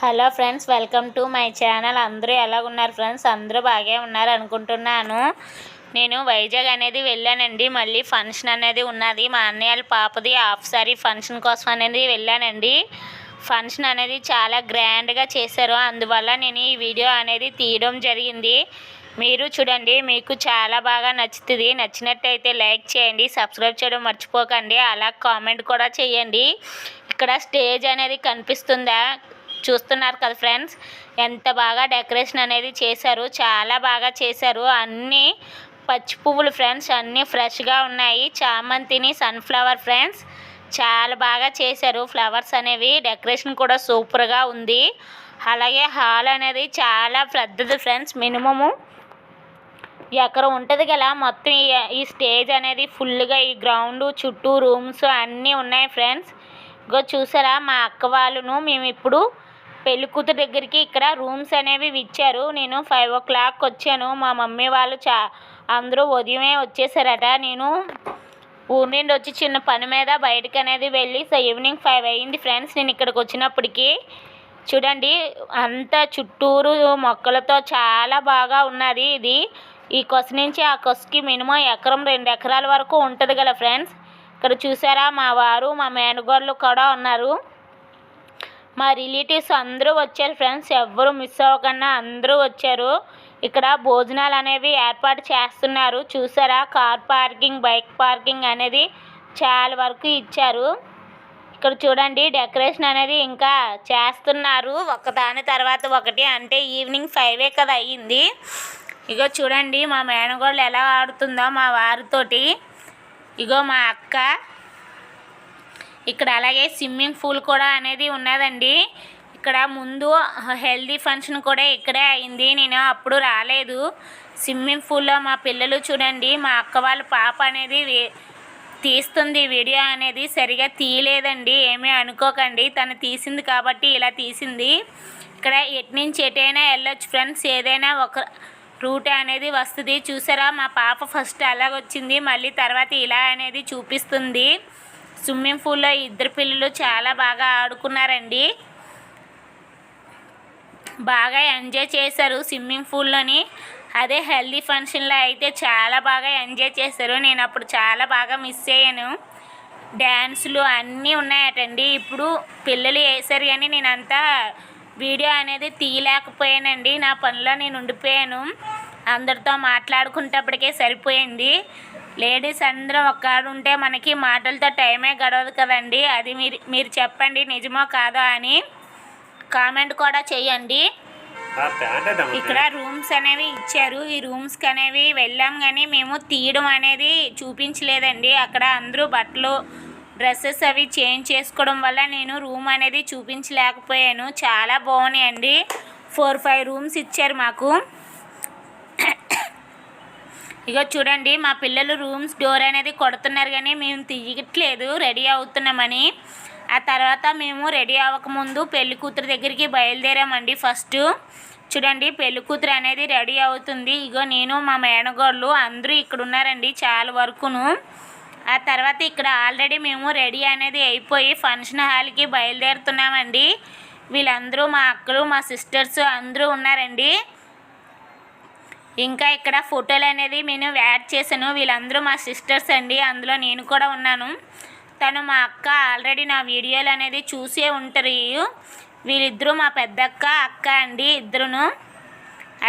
Hello friends, welcome to my channel. అందరూ ఎలా ఉన్నారు ఫ్రెండ్స్? అందరూ బాగా ఉన్నారు అనుకుంటున్నాను. నేను వైజాగ్ అనేది వెళ్ళానండి. మళ్ళీ ఫంక్షన్ అనేది ఉన్నది, మా అన్నయ్య వాళ్ళ పాపది హాఫ్ సారీ ఫంక్షన్ కోసం అనేది వెళ్ళానండి. ఫంక్షన్ అనేది చాలా గ్రాండ్గా చేశారు, అందువల్ల నేను ఈ వీడియో అనేది తీయడం జరిగింది. మీరు చూడండి, మీకు చాలా బాగా నచ్చుతుంది. నచ్చినట్టయితే లైక్ చేయండి, సబ్స్క్రైబ్ చేయడం మర్చిపోకండి, అలా కామెంట్ కూడా చేయండి. ఇక్కడ స్టేజ్ అనేది కనిపిస్తుందా? చూస్తున్నారు కదా ఫ్రెండ్స్, ఎంత బాగా డెకరేషన్ అనేది చేశారు, చాలా బాగా చేశారు. అన్నీ పచ్చి పువ్వులు ఫ్రెండ్స్, అన్నీ ఫ్రెష్గా ఉన్నాయి. చామంతిని సన్ఫ్లవర్ ఫ్రెండ్స్, చాలా బాగా చేశారు. ఫ్లవర్స్ అనేవి డెకరేషన్ కూడా సూపర్గా ఉంది. అలాగే హాల్ అనేది చాలా పెద్దది ఫ్రెండ్స్, మినిమము ఎకరం ఉంటుంది కదా. మొత్తం ఈ స్టేజ్ అనేది ఫుల్గా ఈ గ్రౌండ్ చుట్టూ రూమ్స్ అన్నీ ఉన్నాయి ఫ్రెండ్స్. ఇగో చూసారా, మా అక్క వాళ్ళను మేము ఇప్పుడు పెళ్లి కూతురు దగ్గరికి ఇక్కడ రూమ్స్ అనేవి ఇచ్చారు. నేను 5 o'clock వచ్చాను. మా మమ్మీ వాళ్ళు అందరూ ఉదయమే వచ్చేసారట. నేను ఊరి నుండి వచ్చి చిన్న పని మీద బయటకు అనేది వెళ్ళి ఈవినింగ్ 5 అయ్యింది ఫ్రెండ్స్ నేను ఇక్కడికి వచ్చినప్పటికీ. చూడండి, అంతా చుట్టూరు మొక్కలతో చాలా బాగా ఉన్నది. ఇది ఈ కొస నుంచి ఆ కొసకి మినిమం ఎకరం 2 ఎకరాల వరకు ఉంటుంది కదా ఫ్రెండ్స్. ఇక్కడ చూసారా, మా వారు మా మేనగోళ్ళు కూడా ఉన్నారు. మా రిలేటివ్స్ అందరూ వచ్చారు ఫ్రెండ్స్, ఎవ్వరు మిస్ అవ్వకుండా అందరూ వచ్చారు. ఇక్కడ భోజనాలు అనేవి ఏర్పాటు చేస్తున్నారు. చూసారా, కార్ పార్కింగ్, బైక్ పార్కింగ్ అనేది చాలా వరకు ఇచ్చారు. ఇక్కడ చూడండి, డెకరేషన్ అనేది ఇంకా చేస్తున్నారు, ఒకదాని తర్వాత ఒకటి. అంటే ఈవినింగ్ 5 కదా అయ్యింది. ఇగో చూడండి, మా మేనగోళ్ళు ఎలా ఆడుతుందో మా వారితోటి. ఇగో మా అక్క ఇక్కడ. అలాగే స్విమ్మింగ్ పూల్ కూడా అనేది ఉన్నదండి. ఇక్కడ ముందు హెల్దీ ఫంక్షన్ కూడా ఇక్కడే అయింది, నేను అప్పుడు రాలేదు. స్విమ్మింగ్ పూల్లో మా పిల్లలు చూడండి, మా అక్క వాళ్ళ పాప అనేది తీస్తుంది వీడియో అనేది. సరిగా తీయలేదండి, ఏమీ అనుకోకండి, తను తీసింది కాబట్టి ఇలా తీసింది. ఇక్కడ ఎటు నుంచి ఎటైనా వెళ్ళొచ్చు ఫ్రెండ్స్, ఏదైనా ఒక రూట్ అనేది వస్తుంది. చూసారా, మా పాప ఫస్ట్ అలాగొచ్చింది, మళ్ళీ తర్వాత ఇలా అనేది చూపిస్తుంది. స్విమ్మింగ్ పూల్లో ఇద్దరు పిల్లలు చాలా బాగా ఆడుకున్నారండి, బాగా ఎంజాయ్ చేశారు స్విమ్మింగ్ పూల్లోని. అదే హెల్దీ ఫంక్షన్లో అయితే చాలా బాగా ఎంజాయ్ చేశారు. నేను అప్పుడు చాలా బాగా మిస్ అయ్యాను. డ్యాన్సులు అన్నీ ఉన్నాయటండి. ఇప్పుడు పిల్లలు వేసారు కానీ నేనంతా వీడియో అనేది తీయలేకపోయానండి, నా పనిలో నేను ఉండిపోయాను. అందరితో మాట్లాడుకునేటప్పటికే సరిపోయింది. లేడీస్ అందరం ఒక్కడ ఉంటే మనకి మాటలతో టైమే గడవదు కదండి. అది మీరు చెప్పండి, నిజమో కాదో అని కామెంట్ కూడా చేయండి. ఇక్కడ రూమ్స్ అనేవి ఇచ్చారు, ఈ రూమ్స్కి అనేవి వెళ్ళాం కానీ మేము తీయడం అనేది చూపించలేదండి. అక్కడ అందరూ బట్టలు డ్రెస్సెస్ అవి చేంజ్ చేసుకోవడం వల్ల నేను రూమ్ అనేది చూపించలేకపోయాను. చాలా బాగున్నాయండి. 4-5 రూమ్స్ ఇచ్చారు మాకు. ఇగో చూడండి, మా పిల్లలు రూమ్స్ డోర్ అనేది కొడుతున్నారు కానీ మేము తీయట్లేదు, రెడీ అవుతున్నామని. ఆ తర్వాత మేము రెడీ అవ్వకముందు పెళ్లి కూతురు దగ్గరికి బయలుదేరామండి. ఫస్ట్ చూడండి, పెళ్లి కూతురు అనేది రెడీ అవుతుంది. ఇగో నేను మా మేనగోళ్ళు అందరూ ఇక్కడ ఉన్నారండి చాలా వరకును. ఆ తర్వాత ఇక్కడ ఆల్రెడీ మేము రెడీ అనేది అయిపోయి ఫంక్షన్ హాల్కి బయలుదేరుతున్నామండి. వీళ్ళందరూ మా అక్కలు, మా సిస్టర్స్ అందరూ ఉన్నారండి. ఇంకా ఇక్కడ ఫోటోలు అనేది నేను యాడ్ చేశాను. వీళ్ళందరూ మా సిస్టర్స్ అండి, అందులో నేను కూడా ఉన్నాను. తను మా అక్క, ఆల్రెడీ నా వీడియోలు అనేది చూసే ఉంటారు. వీళ్ళిద్దరూ మా పెద్దక్క, అక్క అండి ఇద్దరును.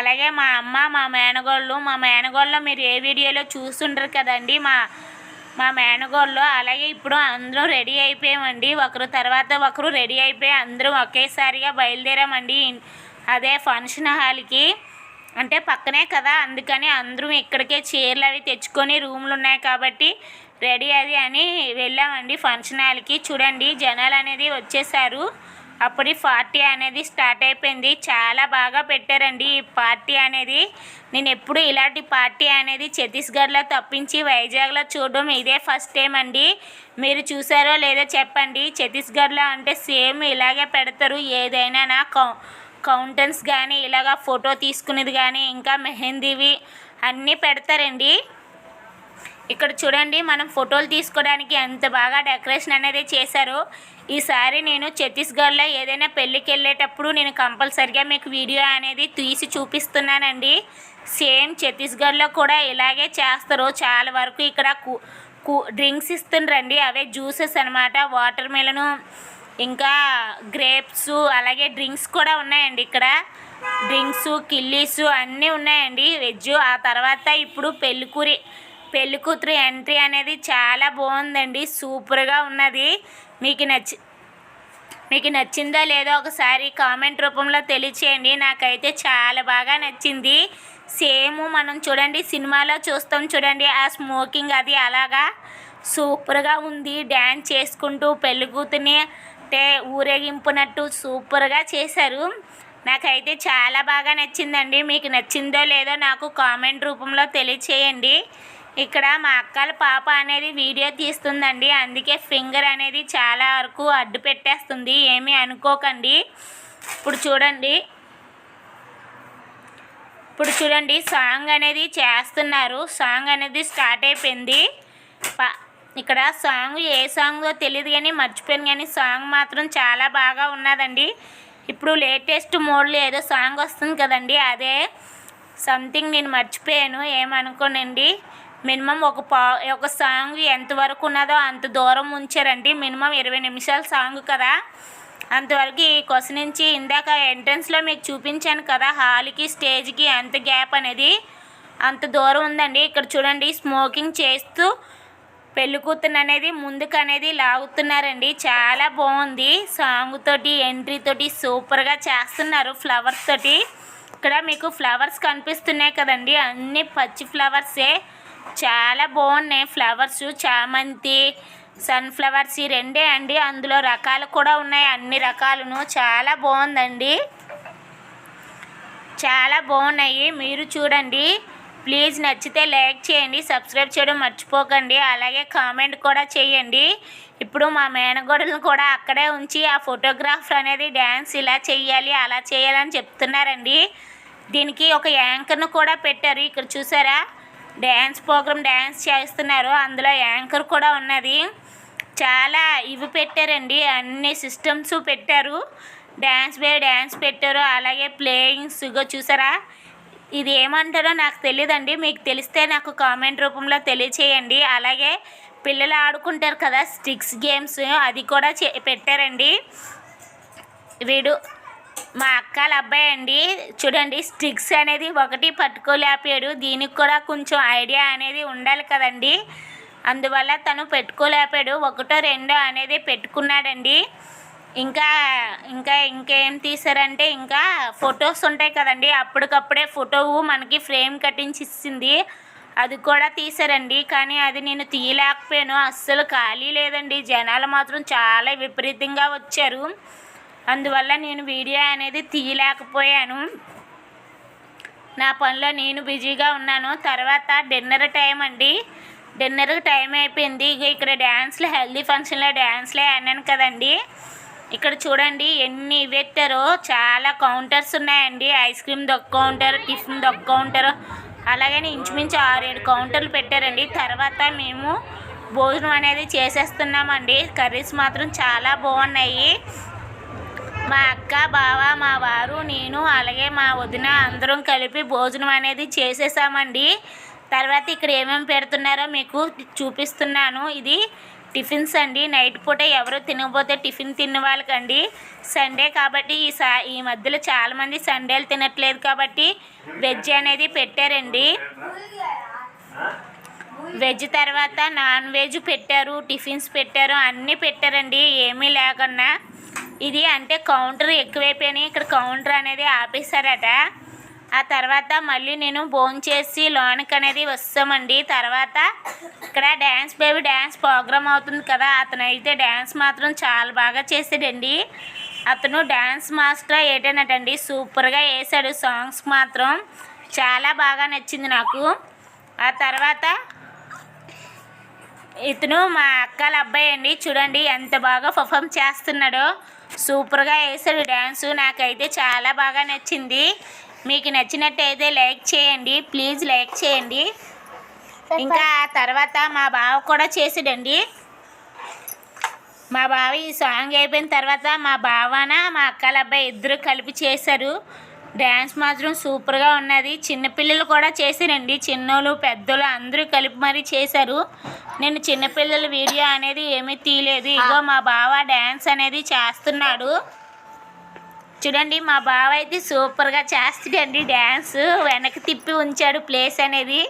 అలాగే మా అమ్మ, మా మేనగోళ్ళు మీరు ఏ వీడియోలో చూస్తుంటారు కదండి, మా మేనగోళ్ళు. అలాగే ఇప్పుడు అందరూ రెడీ అయిపోయామండి, ఒకరు తర్వాత ఒకరు రెడీ అయిపోయి అందరూ ఒకేసారిగా బయలుదేరామండి. అదే ఫంక్షన్ హాల్కి, అంటే పక్కనే కదా, అందుకని అందరూ ఇక్కడికే చీరలు అవి తెచ్చుకొని రూమ్లు ఉన్నాయి కాబట్టి రెడీ అది అని వెళ్ళామండి ఫంక్షన్ హాల్కి. చూడండి, జనాలు అనేది వచ్చేసారు. అప్పుడు పార్టీ అనేది స్టార్ట్ అయిపోయింది. చాలా బాగా పెట్టారండి ఈ పార్టీ అనేది. నేను ఎప్పుడు ఇలాంటి పార్టీ అనేది ఛత్తీస్గఢ్లో తప్పించి వైజాగ్లో చూడడం ఇదే ఫస్ట్ టైం అండి. మీరు చూసారో లేదో చెప్పండి. ఛత్తీస్గఢ్లో అంటే సేమ్ ఇలాగే పెడతారు, ఏదైనా నా కౌంటెన్స్ కానీ ఇలాగ ఫోటో తీసుకునేది కానీ ఇంకా మెహందీవి అన్నీ పెడతారండి. ఇక్కడ చూడండి మనం ఫోటోలు తీసుకోవడానికి ఎంత బాగా డెకరేషన్ అనేది చేశారో. ఈసారి నేను ఛత్తీస్గఢ్లో ఏదైనా పెళ్ళికి వెళ్ళేటప్పుడు నేను కంపల్సరిగా మీకు వీడియో అనేది తీసి చూపిస్తున్నానండి. సేమ్ ఛత్తీస్గఢ్లో కూడా ఇలాగే చేస్తారు. చాలా వరకు ఇక్కడ డ్రింక్స్ ఇస్తుండ్రండి, అవే జ్యూసెస్ అనమాట. వాటర్ మెలను, ఇంకా గ్రేప్స్, అలాగే డ్రింక్స్ కూడా ఉన్నాయండి. ఇక్కడ డ్రింక్స్, కిల్లీస్ అన్నీ ఉన్నాయండి వెజ్. ఆ తర్వాత ఇప్పుడు పెళ్ళికూతురు ఎంట్రీ అనేది చాలా బాగుందండి, సూపర్గా ఉన్నది. మీకు నచ్చిందో లేదో ఒకసారి కామెంట్ రూపంలో తెలియచేయండి. నాకైతే చాలా బాగా నచ్చింది. సేమ్ మనం చూడండి సినిమాలో చూస్తాం చూడండి, ఆ స్మోకింగ్ అది అలాగా సూపర్గా ఉంది. డ్యాన్స్ చేసుకుంటూ పెళ్ళికూతుని అంటే ఊరేగింపునట్టు సూపర్గా చేశారు. నాకైతే చాలా బాగా నచ్చిందండి. మీకు నచ్చిందో లేదో నాకు కామెంట్ రూపంలో తెలియచేయండి. ఇక్కడ మా అక్కల పాప అనేది వీడియో తీస్తుందండి, అందుకే ఫింగర్ అనేది చాలా వరకు అడ్డు పెట్టేస్తుంది, ఏమీ అనుకోకండి. ఇప్పుడు చూడండి సాంగ్ అనేది చేస్తున్నారు. సాంగ్ అనేది స్టార్ట్ అయిపోయింది. ఇక్కడ సాంగ్ ఏ సాంగ్లో తెలియదు కానీ మర్చిపోయాను, కానీ సాంగ్ మాత్రం చాలా బాగా ఉన్నదండి. ఇప్పుడు లేటెస్ట్ మోడ్లో ఏదో సాంగ్ వస్తుంది కదండి, అదే సంథింగ్ నేను మర్చిపోయాను, ఏమనుకోనండి. మినిమం ఒక సాంగ్ ఎంతవరకు ఉన్నదో అంత దూరం ఉంచారండి. మినిమం 20 నిమిషాల సాంగ్ కదా, అంతవరకు ఈ కొస నుంచి ఇందాక ఎంట్రన్స్లో మీకు చూపించాను కదా, హాల్కి స్టేజ్కి ఎంత గ్యాప్ అనేది అంత దూరం ఉందండి. ఇక్కడ చూడండి స్మోకింగ్ చేస్తూ పెళ్ళికూతురు అనేది ముందుకు అనేది లాగుతున్నారండి. చాలా బాగుంది. సాంగ్ తోటి ఎంట్రీ తోటి సూపర్గా చేస్తున్నారు. ఫ్లవర్స్ తోటి ఇక్కడ మీకు ఫ్లవర్స్ కనిపిస్తున్నాయి కదండి, అన్ని పచ్చి ఫ్లవర్సే, చాలా బాగున్నాయి ఫ్లవర్స్. చామంతి, సన్ఫ్లవర్స్ ఈ రెండే అండి, అందులో రకాలు కూడా ఉన్నాయి, అన్ని రకాలను. చాలా బాగుందండి, చాలా బాగున్నాయి. మీరు చూడండి. ప్లీజ్ నచ్చితే లైక్ చేయండి, సబ్స్క్రైబ్ చేయడం మర్చిపోకండి, అలాగే కామెంట్ కూడా చేయండి. ఇప్పుడు మా మేనగోడలను కూడా అక్కడే ఉంచి ఆ ఫోటోగ్రాఫర్ అనేది డ్యాన్స్ ఇలా చేయాలి అలా చేయాలని చెప్తున్నారండి. దీనికి ఒక యాంకర్ను కూడా పెట్టారు. ఇక్కడ చూసారా, డ్యాన్స్ ప్రోగ్రామ్ డ్యాన్స్ చేస్తున్నారు, అందులో యాంకర్ కూడా ఉన్నది. చాలా ఇవి పెట్టారండి, అన్ని సిస్టమ్స్ పెట్టారు. డ్యాన్స్ పెట్టారు, అలాగే ప్లేయింగ్స్ చూసారా. ఇది ఏమంటారో నాకు తెలియదండి, మీకు తెలిస్తే నాకు కామెంట్ రూపంలో తెలియచేయండి. అలాగే పిల్లలు ఆడుకుంటారు కదా స్టిక్స్ గేమ్స్, అది కూడా పెట్టారండి. వీడు మా అక్కల అబ్బాయి అండి, చూడండి స్టిక్స్ అనేది ఒకటి పట్టుకోలేపాడు. దీనికి కూడా కొంచెం ఐడియా అనేది ఉండాలి కదండి, అందువల్ల తను పెట్టుకోలేపాడు. ఒకటో రెండో అనేది పెట్టుకున్నాడండి. ఇంకేం తీసారంటే ఇంకా ఫొటోస్ ఉంటాయి కదండి, అప్పటికప్పుడే ఫోటో మనకి ఫ్రేమ్ కట్టించి ఇచ్చింది, అది కూడా తీసారండి. కానీ అది నేను తీయలేకపోయాను, అస్సలు ఖాళీ లేదండి, జనాలు మాత్రం చాలా విపరీతంగా వచ్చారు, అందువల్ల నేను వీడియో అనేది తీయలేకపోయాను. నా పనిలో నేను బిజీగా ఉన్నాను. తర్వాత డిన్నర్ టైం అండి, డిన్నర్ టైం అయిపోయింది. ఇక్కడ డ్యాన్స్లు హెల్దీ ఫంక్షన్లో డ్యాన్స్లే అన్నాను కదండి. ఇక్కడ చూడండి ఎన్ని పెట్టారో, చాలా కౌంటర్స్ ఉన్నాయండి. ఐస్ క్రీమ్ దొక్క కౌంటర్, టిఫిన్ దొక్క కౌంటర్, అలాగే ఇంచుమించు 6-7 కౌంటర్లు పెట్టారండి. తర్వాత మేము భోజనం అనేది చేసేస్తున్నామండి. కర్రీస్ మాత్రం చాలా బాగున్నాయి. మా అక్క, బావ, మా వారు, నేను, అలాగే మా వదిన అందరం కలిపి భోజనం అనేది చేసేసామండి. తర్వాత ఇక్కడ ఏమేమి పెడుతున్నారో మీకు చూపిస్తున్నాను. ఇది టిఫిన్స్ అండి, నైట్ పూట ఎవరు తినకపోతే టిఫిన్ తిన్న వాళ్ళకండి. సండే కాబట్టి ఈ మధ్యలో చాలామంది సండేలు తినట్లేదు కాబట్టి వెజ్ అనేది పెట్టారండి. వెజ్ తర్వాత నాన్ వెజ్ పెట్టారు, టిఫిన్స్ పెట్టారు, అన్నీ పెట్టారండి, ఏమీ లేకుండా. ఇది అంటే కౌంటర్ ఎక్కువైపోయినాయి, ఇక్కడ కౌంటర్ అనేది ఆపేశారట. ఆ తర్వాత మళ్ళీ నేను భోంచేసి లోనికి అనేది వస్తామండి. తర్వాత ఇక్కడ బేబీ డ్యాన్స్ ప్రోగ్రామ్ అవుతుంది కదా, అతనైతే డ్యాన్స్ మాత్రం చాలా బాగా చేసాడండి. అతను డ్యాన్స్ మాస్టర్ ఏటనటండి, సూపర్గా వేసాడు. సాంగ్స్ మాత్రం చాలా బాగా నచ్చింది నాకు. ఆ తర్వాత ఇతను మా అక్కల అబ్బాయి అండి, చూడండి ఎంత బాగా పర్ఫామ్ చేస్తున్నాడో, సూపర్గా వేసాడు డ్యాన్సు. నాకైతే చాలా బాగా నచ్చింది. మీకు నచ్చినట్టయితే లైక్ చేయండి, ప్లీజ్ లైక్ చేయండి. ఇంకా తర్వాత మా బావ కూడా చేసాడండి. మా బావ ఈ సాంగ్ అయిపోయిన తర్వాత మా బావన మా అక్కల అబ్బాయి ఇద్దరు కలిపి చేశారు. డ్యాన్స్ మాత్రం సూపర్గా ఉన్నది. చిన్నపిల్లలు కూడా చేశారండి, చిన్నోళ్ళు పెద్దోళ్ళు అందరూ కలిపి మరీ చేశారు. నేను చిన్నపిల్లల వీడియో అనేది ఏమీ తీయలేదు. ఇగో మా బావ డ్యాన్స్ అనేది చేస్తున్నాడు చూడండి. మా బావ అయితే సూపర్గా చేస్తాడండి డ్యాన్స్. వెనక్కి తిప్పి ఉంచాడు ప్లేస్ అనేది,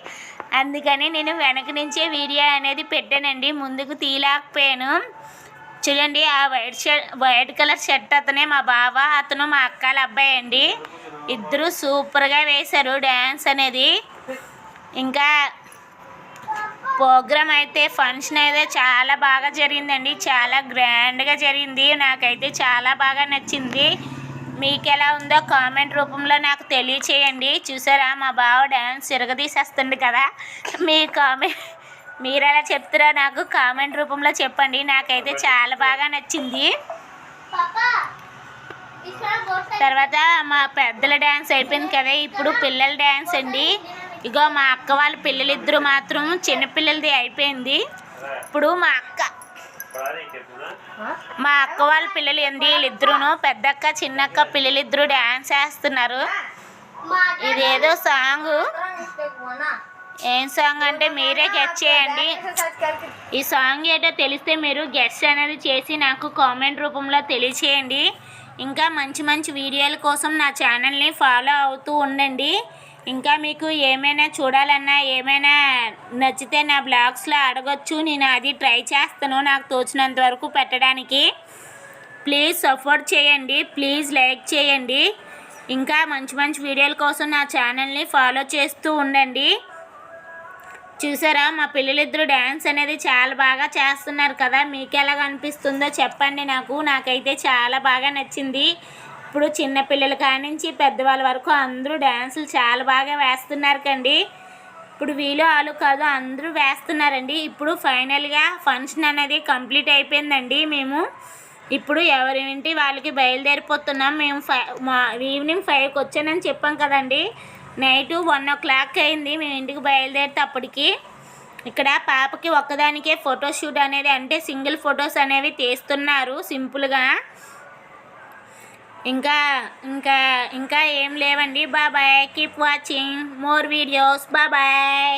అందుకని నేను వెనక నుంచే వీడియో అనేది పెట్టానండి, ముందుకు తీయలేకపోయాను. చూడండి ఆ వైట్ కలర్ షర్ట్ అతనే మా బావ, అతను మా అక్కల అబ్బాయి అండి. ఇద్దరు సూపర్గా వేశారు డ్యాన్స్ అనేది. ఇంకా ప్రోగ్రామ్ అయితే ఫంక్షన్ అయితే చాలా బాగా జరిగిందండి, చాలా గ్రాండ్గా జరిగింది. నాకైతే చాలా బాగా నచ్చింది. మీకు ఎలా ఉందో కామెంట్ రూపంలో నాకు తెలియచేయండి. చూసారా మా బావ డ్యాన్స్ తిరగదీసేస్తుంది కదా, మీరు ఎలా చెప్తారో నాకు కామెంట్ రూపంలో చెప్పండి. నాకైతే చాలా బాగా నచ్చింది. తర్వాత మా పెద్దల డ్యాన్స్ అయిపోయింది కదా, ఇప్పుడు పిల్లల డ్యాన్స్ అండి. ఇగో మా అక్క వాళ్ళ పిల్లలిద్దరూ మాత్రం చిన్నపిల్లలది అయిపోయింది. ఇప్పుడు మా అక్క వాళ్ళ పిల్లలు ఏంది వీళ్ళిద్దరూ, పెద్దక్క చిన్నక్క పిల్లలిద్దరూ డ్యాన్స్ చేస్తున్నారు. ఇదేదో సాంగ్, ఏం సాంగ్ అంటే మీరే గెస్ చేయండి. ఈ సాంగ్ ఏంటో తెలిస్తే మీరు గెస్ అనేది చేసి నాకు కామెంట్ రూపంలో తెలియచేయండి. ఇంకా మంచి మంచి వీడియోల కోసం నా ఛానల్ని ఫాలో అవుతూ ఉండండి. ఇంకా మీకు ఏమైనా చూడాలన్నా ఏమైనా నచ్చితే నా బ్లాగ్స్లో అడగొచ్చు, నేను అది ట్రై చేస్తాను నాకు తోచినంత వరకు పెట్టడానికి. ప్లీజ్ సపోర్ట్ చేయండి, ప్లీజ్ లైక్ చేయండి. ఇంకా మంచి మంచి వీడియోల కోసం నా ఛానల్ని ఫాలో చేస్తూ ఉండండి. చూసారా మా పిల్లలిద్దరూ డ్యాన్స్ అనేది చాలా బాగా చేస్తున్నారు కదా, మీకు ఎలాగ అనిపిస్తుందో చెప్పండి నాకైతే చాలా బాగా నచ్చింది. ఇప్పుడు చిన్నపిల్లల కానించి పెద్దవాళ్ళ వరకు అందరూ డ్యాన్సులు చాలా బాగా వేస్తున్నారు కండి. ఇప్పుడు వీళ్ళు వాళ్ళు కాదు అందరూ వేస్తున్నారండి. ఇప్పుడు ఫైనల్గా ఫంక్షన్ అనేది కంప్లీట్ అయిపోయిందండి. మేము ఇప్పుడు ఎవరింటి వాళ్ళకి బయలుదేరిపోతున్నాం. మేము ఈవినింగ్ 5కి వచ్చానని చెప్పాం కదండి, నైట్ 1 o'clock అయింది మేము ఇంటికి బయలుదేరితే. అప్పటికి ఇక్కడ పాపకి ఒక్కదానికే ఫోటోషూట్ అనేది, అంటే సింగిల్ ఫొటోస్ అనేవి తీస్తున్నారు సింపుల్గా. ఇంకా ఏం లేవండి. Bye, keep watching more videos. Bye.